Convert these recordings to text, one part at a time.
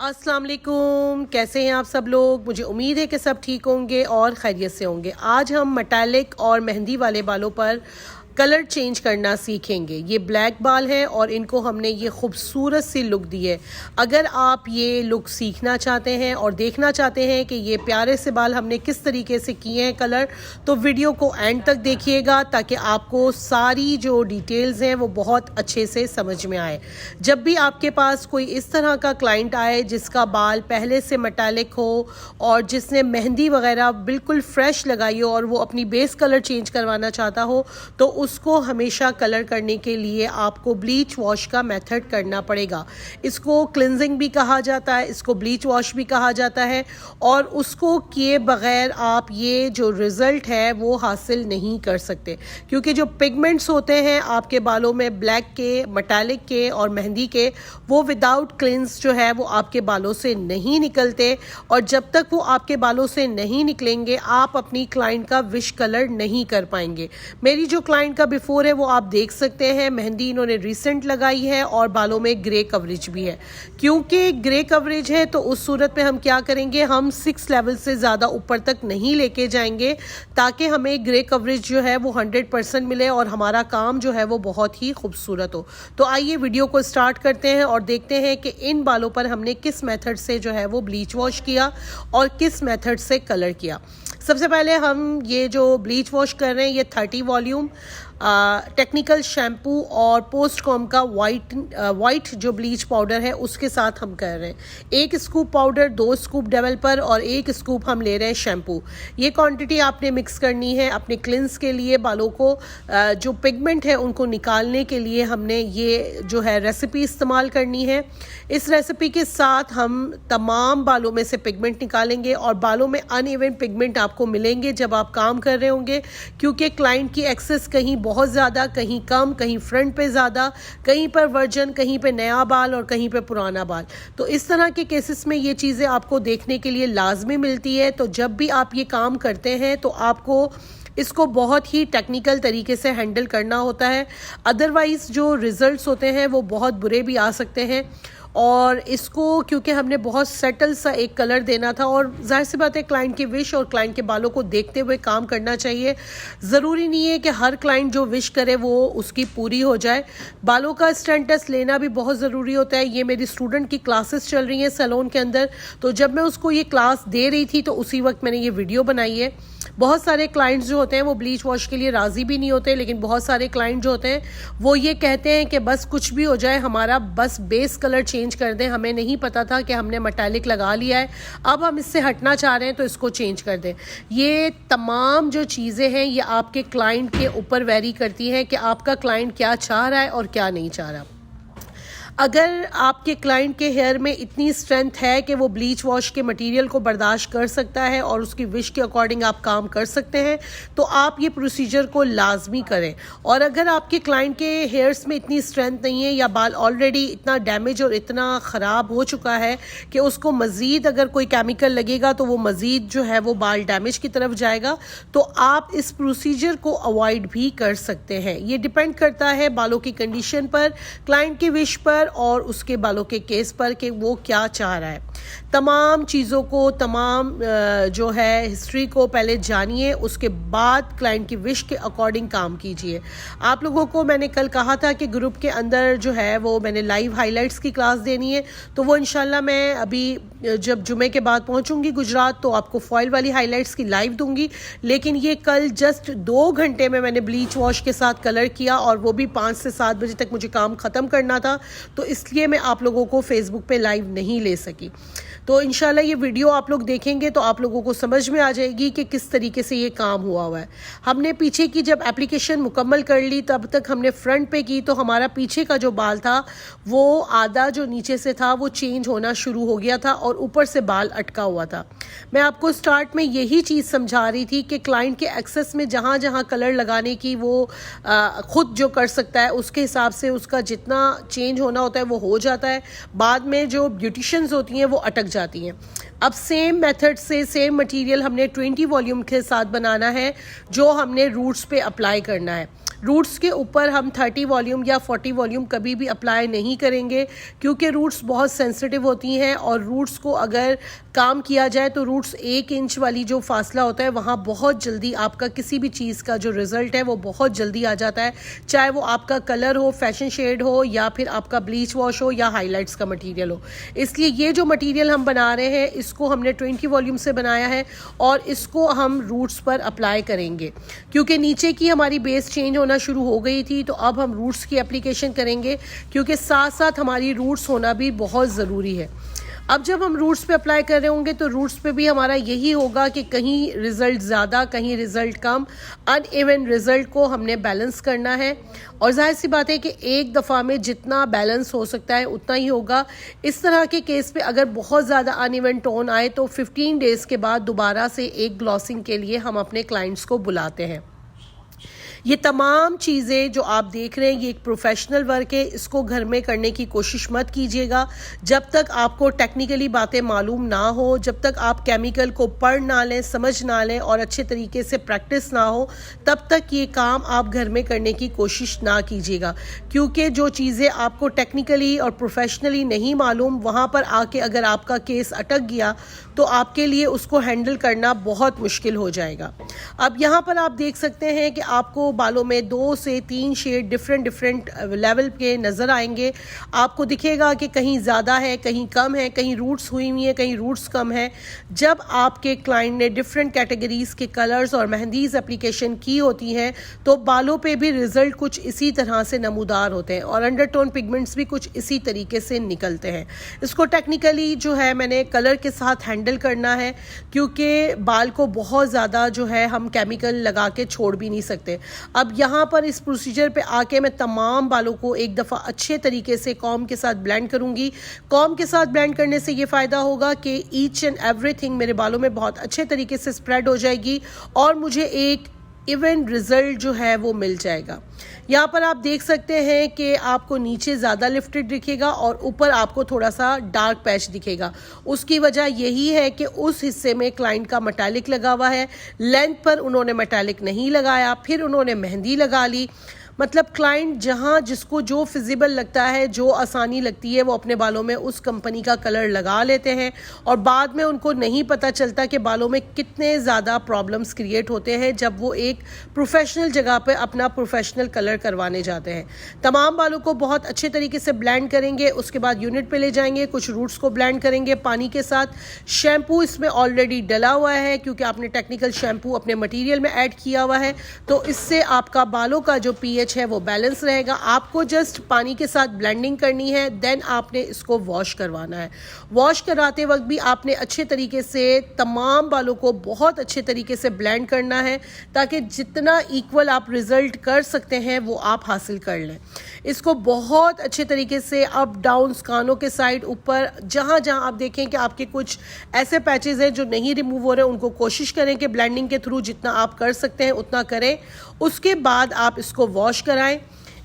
अस्सलाम वालेकुम, कैसे हैं आप सब लोग। मुझे उम्मीद है कि सब ठीक होंगे और खैरियत से होंगे। आज हम मेटालिक और मेहंदी वाले बालों पर कलर चेंज करना सीखेंगे। ये ब्लैक बाल हैं और इनको हमने ये खूबसूरत सी लुक दी है। अगर आप ये लुक सीखना चाहते हैं और देखना चाहते हैं कि ये प्यारे से बाल हमने किस तरीके से किए हैं कलर, तो वीडियो को एंड तक देखिएगा ताकि आपको सारी जो डिटेल्स हैं वो बहुत अच्छे से समझ में आए। जब भी आपके पास कोई इस तरह का क्लाइंट आए जिसका बाल पहले से मेटालिक हो और जिसने मेहंदी वगैरह बिल्कुल फ्रेश लगाई हो और वो अपनी बेस कलर चेंज करवाना चाहता हो, तो उसको हमेशा कलर करने के लिए आपको ब्लीच वॉश का मेथड करना पड़ेगा। इसको क्लिनजिंग भी कहा जाता है, इसको ब्लीच वॉश भी कहा जाता है, और उसको किए बगैर आप ये जो रिज़ल्ट है वो हासिल नहीं कर सकते, क्योंकि जो पिगमेंट्स होते हैं आपके बालों में ब्लैक के, मेटालिक के और मेहंदी के, वो विदाउट क्लिनज जो है वो आपके बालों से नहीं निकलते, और जब तक वो आपके बालों से नहीं निकलेंगे आप अपनी क्लाइंट का विश कलर नहीं कर पाएंगे। मेरी जो क्लाइंट का बिफोर है वो आप देख सकते हैं। मेहंदी इन्होंने रिसेंट लगाई है और बालों में ग्रे कवरेज भी है। क्योंकि ग्रे कवरेज है तो उस सूरत में हम क्या करेंगे, हम 6 लेवल से ज़्यादा ऊपर तक नहीं लेके जाएंगे ताकि हमें ग्रे कवरेज जो है वो 100% मिले और हमारा काम जो है वो बहुत ही खूबसूरत हो। तो आइए वीडियो को स्टार्ट करते हैं और देखते हैं कि इन बालों पर हमने किस मेथड से जो है वो ब्लीच वॉश किया और किस मेथड से कलर किया। सबसे पहले हम ये जो ब्लीच वॉश कर रहे हैं ये 30 वॉल्यूम टेक्निकल शैम्पू और पोस्ट कॉम का वाइट जो ब्लीच पाउडर है उसके साथ हम कर रहे हैं। 1 स्कूप पाउडर, 2 स्कूप डेवलपर और 1 स्कूप हम ले रहे हैं शैम्पू। ये क्वांटिटी आपने मिक्स करनी है अपने क्लिंस के लिए। बालों को जो पिगमेंट है उनको निकालने के लिए हमने ये जो है रेसिपी इस्तेमाल करनी है। इस रेसिपी के साथ हम तमाम बालों में से पिगमेंट निकालेंगे और बालों में अनइवन पिगमेंट आपको मिलेंगे जब आप काम कर रहे होंगे, क्योंकि क्लाइंट की एक्सेस कहीं बहुत ज़्यादा, कहीं कम, कहीं फ्रंट पे ज़्यादा, कहीं पर वर्जन, कहीं पे नया बाल और कहीं पे पुराना बाल। तो इस तरह के केसेस में ये चीज़ें आपको देखने के लिए लाजमी मिलती है। तो जब भी आप ये काम करते हैं तो आपको इसको बहुत ही टेक्निकल तरीके से हैंडल करना होता है, अदरवाइज़ जो रिज़ल्ट्स होते हैं वो बहुत बुरे भी आ सकते हैं। और इसको क्योंकि हमने बहुत सेटल सा एक कलर देना था और जाहिर सी बात है क्लाइंट की विश और क्लाइंट के बालों को देखते हुए काम करना चाहिए। ज़रूरी नहीं है कि हर क्लाइंट जो विश करे वो उसकी पूरी हो जाए। बालों का स्टैंड टेस्ट लेना भी बहुत ज़रूरी होता है। ये मेरी स्टूडेंट की क्लासेस चल रही हैं सैलून के अंदर, तो जब मैं उसको ये क्लास दे रही थी तो उसी वक्त मैंने ये वीडियो बनाई है। बहुत सारे क्लाइंट्स जो होते हैं वो ब्लीच वॉश के लिए राज़ी भी नहीं होते, लेकिन बहुत सारे क्लाइंट जो होते हैं वो ये कहते हैं कि बस कुछ भी हो जाए, हमारा बस बेस कलर चेंज कर दें। हमें नहीं पता था कि हमने मेटालिक लगा लिया है, अब हम इससे हटना चाह रहे हैं तो इसको चेंज कर दें। ये तमाम जो चीज़ें हैं ये आपके क्लाइंट के ऊपर वेरी करती हैं कि आपका क्लाइंट क्या चाह रहा है और क्या नहीं चाह रहा। अगर आपके क्लाइंट के हेयर में इतनी स्ट्रेंथ है कि वो ब्लीच वॉश के मटेरियल को बर्दाश्त कर सकता है और उसकी विश के अकॉर्डिंग आप काम कर सकते हैं, तो आप ये प्रोसीजर को लाजमी करें। और अगर आपके क्लाइंट के हेयर्स में इतनी स्ट्रेंथ नहीं है या बाल ऑलरेडी इतना डैमेज और इतना ख़राब हो चुका है कि उसको मज़ीद अगर कोई केमिकल लगेगा तो वो मज़ीद जो है वो बाल डैमेज की तरफ जाएगा, तो आप इस प्रोसीजर को अवॉइड भी कर सकते हैं। ये डिपेंड करता है बालों की कंडीशन पर, क्लाइंट की विश पर और उसके बालों के केस पर कि वो क्या चाह रहा है। तमाम चीज़ों को, तमाम जो है हिस्ट्री को पहले जानिए, उसके बाद क्लाइंट की विश के अकॉर्डिंग काम कीजिए। आप लोगों को मैंने कल कहा था कि ग्रुप के अंदर जो है वो मैंने लाइव हाइलाइट्स की क्लास देनी है, तो वो इंशाल्लाह मैं अभी जब जुमे के बाद पहुंचूंगी गुजरात तो आपको फॉइल वाली हाइलाइट्स की लाइव दूंगी। लेकिन ये कल जस्ट 2 घंटे में मैंने ब्लीच वॉश के साथ कलर किया और वो भी 5 से 7 बजे तक मुझे काम ख़त्म करना था, तो इसलिए मैं आप लोगों को फेसबुक पे लाइव नहीं ले सकी। तो इंशाल्लाह ये वीडियो आप लोग देखेंगे तो आप लोगों को समझ में आ जाएगी कि किस तरीके से ये काम हुआ है। हमने पीछे की जब एप्लीकेशन मुकम्मल कर ली तब तक हमने फ्रंट पे की, तो हमारा पीछे का जो बाल था वो आधा जो नीचे से था वो चेंज होना शुरू हो गया था और ऊपर से बाल अटका हुआ था। मैं आपको स्टार्ट में यही चीज़ समझा रही थी कि क्लाइंट के एक्सेस में जहाँ जहाँ कलर लगाने की वो खुद जो कर सकता है उसके हिसाब से उसका जितना चेंज होना होता है वो हो जाता है। बाद में जो ब्यूटिशियंस होती हैं वो अटक जाती हैं। अब सेम मेथड से सेम मटेरियल हमने 20 वॉल्यूम के साथ बनाना है जो हमने रूट्स पे अप्लाई करना है। रूट्स के ऊपर हम 30 वॉल्यूम या 40 वॉल्यूम कभी भी अप्लाई नहीं करेंगे, क्योंकि रूट्स बहुत सेंसिटिव होती हैं और रूट्स को अगर काम किया जाए तो रूट्स 1 इंच वाली जो फासला होता है वहाँ बहुत जल्दी आपका किसी भी चीज़ का जो रिज़ल्ट है वो बहुत जल्दी आ जाता है, चाहे वो आपका कलर हो, फैशन शेड हो, या फिर आपका ब्लीच वॉश हो, या हाइलाइट्स का मटेरियल हो। इसलिए ये जो मटेरियल हम बना रहे हैं इसको हमने 20 वॉल्यूम से बनाया है और इसको हम रूट्स पर अप्लाई करेंगे। क्योंकि नीचे की हमारी बेस चेंज होना शुरू हो गई थी तो अब हम रूट्स की एप्लीकेशन करेंगे, क्योंकि साथ साथ हमारी रूट्स होना भी बहुत ज़रूरी है। अब जब हम रूट्स पे अप्लाई कर रहे होंगे तो रूट्स पे भी हमारा यही होगा कि कहीं रिज़ल्ट ज़्यादा, कहीं रिज़ल्ट कम, अनइवन रिज़ल्ट को हमने बैलेंस करना है। और जाहिर सी बात है कि एक दफ़ा में जितना बैलेंस हो सकता है उतना ही होगा। इस तरह के केस पे अगर बहुत ज़्यादा अनइवन टोन आए तो 15 डेज़ के बाद दोबारा से एक ग्लॉसिंग के लिए हम अपने क्लाइंट्स को बुलाते हैं। ये तमाम चीज़ें जो आप देख रहे हैं ये एक प्रोफेशनल वर्क है, इसको घर में करने की कोशिश मत कीजिएगा जब तक आपको टेक्निकली बातें मालूम ना हो, जब तक आप केमिकल को पढ़ ना लें, समझ ना लें और अच्छे तरीके से प्रैक्टिस ना हो, तब तक ये काम आप घर में करने की कोशिश ना कीजिएगा। क्योंकि जो चीज़ें आपको टेक्निकली और प्रोफेशनली नहीं मालूम, वहाँ पर आके अगर आपका केस अटक गया तो आपके लिए उसको हैंडल करना बहुत मुश्किल हो जाएगा। अब यहाँ पर आप देख सकते हैं कि आपको बालों में 2 से 3 शेड डिफरेंट लेवल के नज़र आएंगे। आपको दिखेगा कि कहीं ज़्यादा है, कहीं कम है, कहीं रूट्स हुई हुई है, कहीं रूट्स कम है। जब आपके क्लाइंट ने डिफरेंट कैटेगरीज़ के कलर्स और मेहंदीज़ एप्लीकेशन की होती हैं तो बालों पे भी रिज़ल्ट कुछ इसी तरह से नमूदार होते हैं और अंडरटोन पिगमेंट्स भी कुछ इसी तरीके से निकलते हैं। इसको टेक्निकली जो है मैंने कलर के साथ हैंडल करना है, क्योंकि बाल को बहुत ज़्यादा जो है हम केमिकल लगा के छोड़ भी नहीं सकते। अब यहाँ पर इस प्रोसीजर पे आके मैं तमाम बालों को एक दफ़ा अच्छे तरीके से कॉम के साथ ब्लेंड करूँगी। कॉम के साथ ब्लेंड करने से ये फ़ायदा होगा कि ईच एंड एवरीथिंग मेरे बालों में बहुत अच्छे तरीके से स्प्रेड हो जाएगी और मुझे एक इवन रिज़ल्ट जो है वो मिल जाएगा। यहाँ पर आप देख सकते हैं कि आपको नीचे ज़्यादा लिफ्टेड दिखेगा और ऊपर आपको थोड़ा सा डार्क पैच दिखेगा। उसकी वजह यही है कि उस हिस्से में क्लाइंट का मेटालिक लगा हुआ है, लेंथ पर उन्होंने मेटालिक नहीं लगाया, फिर उन्होंने मेहंदी लगा ली। मतलब क्लाइंट जहाँ जिसको जो फिजिबल लगता है, जो आसानी लगती है, वो अपने बालों में उस कंपनी का कलर लगा लेते हैं और बाद में उनको नहीं पता चलता कि बालों में कितने ज़्यादा प्रॉब्लम्स क्रिएट होते हैं जब वो एक प्रोफेशनल जगह पे अपना प्रोफेशनल कलर करवाने जाते हैं। तमाम बालों को बहुत अच्छे तरीके से ब्लेंड करेंगे, उसके बाद यूनिट पे ले जाएंगे, कुछ रूट्स को ब्लेंड करेंगे पानी के साथ। शैम्पू इसमें ऑलरेडी डला हुआ है क्योंकि आपने टेक्निकल शैम्पू अपने मटीरियल में ऐड किया हुआ है, तो इससे आपका बालों का जो pH है वो बैलेंस रहेगा। आपको जस्ट पानी के साथ ब्लेंडिंग करनी है, देन आपने इसको वॉश करवाना है। वॉश कराते वक्त भी आपने अच्छे तरीके से तमाम बालों को बहुत अच्छे तरीके से ब्लेंड करना है ताकि जितना इक्वल आप रिजल्ट कर सकते हैं वो आप हासिल कर लें। इसको बहुत अच्छे तरीके से अप डाउन, कानों के साइड, ऊपर, जहाँ जहाँ आप देखें कि आपके कुछ ऐसे पैचेस हैं जो नहीं रिमूव हो रहे, उनको कोशिश करें कि ब्लेंडिंग के थ्रू जितना आप कर सकते हैं उतना करें। उसके बाद आप इसको वॉश कराएं।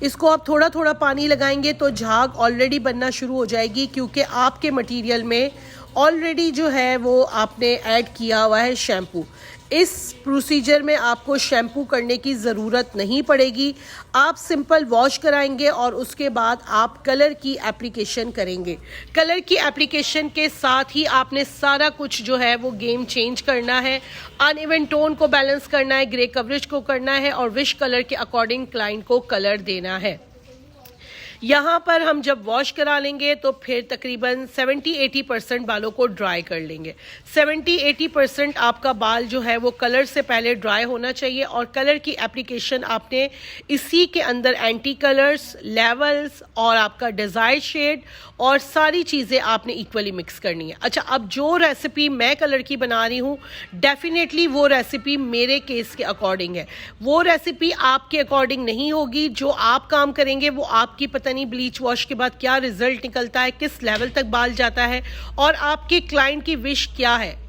इसको आप थोड़ा थोड़ा पानी लगाएंगे तो झाग ऑलरेडी बनना शुरू हो जाएगी, क्योंकि आपके मटेरियल में ऑलरेडी जो है वो आपने ऐड किया हुआ है शैम्पू। इस प्रोसीजर में आपको शैम्पू करने की ज़रूरत नहीं पड़ेगी, आप सिंपल वॉश कराएंगे और उसके बाद आप कलर की एप्लीकेशन करेंगे। कलर की एप्लीकेशन के साथ ही आपने सारा कुछ जो है वो गेम चेंज करना है। अनइवन टोन को बैलेंस करना है, ग्रे कवरेज को करना है और विश कलर के अकॉर्डिंग क्लाइंट को कलर देना है। यहाँ पर हम जब वॉश करा लेंगे तो फिर तकरीबन 70-80% बालों को ड्राई कर लेंगे। 70-80% आपका बाल जो है वो कलर से पहले ड्राई होना चाहिए और कलर की एप्लीकेशन आपने इसी के अंदर एंटी कलर्स, लेवल्स और आपका डिज़ायर शेड और सारी चीज़ें आपने इक्वली मिक्स करनी है। अच्छा, अब जो रेसिपी मैं कलर की बना रही हूँ डेफिनेटली वो रेसिपी मेरे केस के अकॉर्डिंग है, वो रेसिपी आपके अकॉर्डिंग नहीं होगी। जो आप काम करेंगे वो आपकी पता नहीं ब्लीच वॉश के बाद क्या रिजल्ट निकलता है, किस लेवल तक बाल जाता है और आपके क्लाइंट की विश क्या है।